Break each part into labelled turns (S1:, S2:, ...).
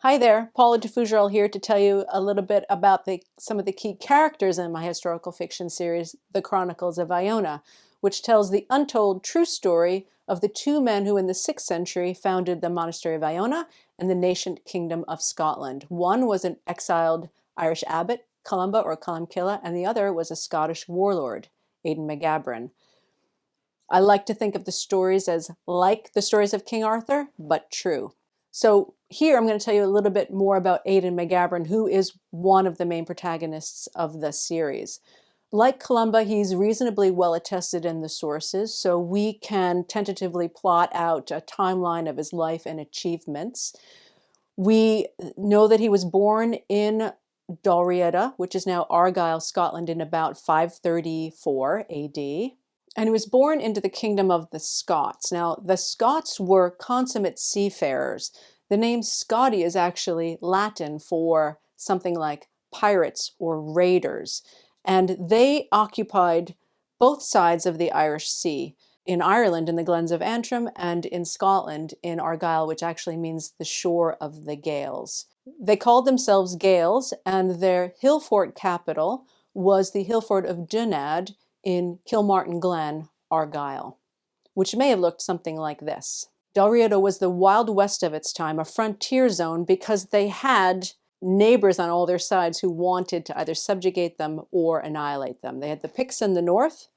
S1: Hi there, Paula de Fougerolles here to tell you a little bit about some of the key characters in my historical fiction series, The Chronicles of Iona, which tells the untold true story of the two men who in the 6th century founded the monastery of Iona and the nascent kingdom of Scotland. One was an exiled Irish abbot, Columba or Columbkilla, and the other was a Scottish warlord, Aedan McGabran. I like to think of the stories as like the stories of King Arthur, but true. So here I'm going to tell you a little bit more about Aedan McGabran, who is one of the main protagonists of the series. Like Columba, he's reasonably well attested in the sources, so we can tentatively plot out a timeline of his life and achievements. We know that he was born in Dalriada, which is now Argyll, Scotland, in about 534 AD. And he was born into the kingdom of the Scots. Now, the Scots were consummate seafarers. The name Scoti is actually Latin for something like pirates or raiders. And they occupied both sides of the Irish Sea, in Ireland in the glens of Antrim and in Scotland in Argyll, which actually means the shore of the Gaels. They called themselves Gaels, and their hill fort capital was the hill fort of Dunad in Kilmartin Glen, Argyll, which may have looked something like this. Dalriada was the Wild West of its time, a frontier zone, because they had neighbors on all their sides who wanted to either subjugate them or annihilate them. They had the Picts in the north,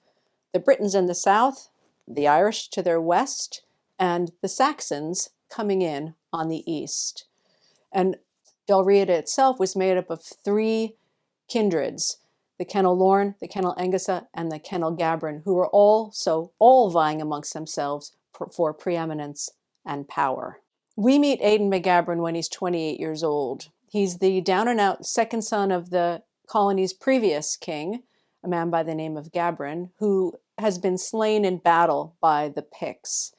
S1: the Britons in the south, the Irish to their west, and the Saxons coming in on the east. And Dalriada itself was made up of 3 kindreds: the Kennel Lorne, the Kennel Angusa, and the Kennel Gabran, who were also all vying amongst themselves for preeminence and power. We meet Aedan McGabran when he's 28 years old. He's the down-and-out second son of the colony's previous king, a man by the name of Gabran, who has been slain in battle by the Picts.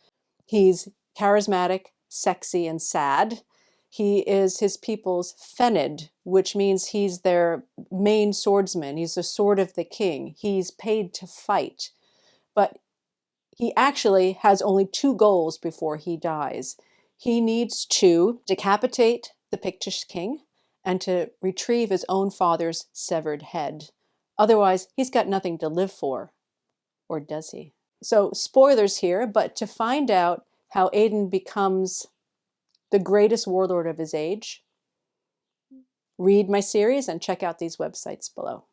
S1: He's charismatic, sexy, and sad. He is his people's fenid, which means he's their main swordsman. He's the sword of the king. He's paid to fight. But he actually has only 2 goals before he dies. He needs to decapitate the Pictish king and to retrieve his own father's severed head. Otherwise, he's got nothing to live for. Or does he? So, spoilers here, but to find out how Aedan becomes the greatest warlord of his age, read my series and check out these websites below.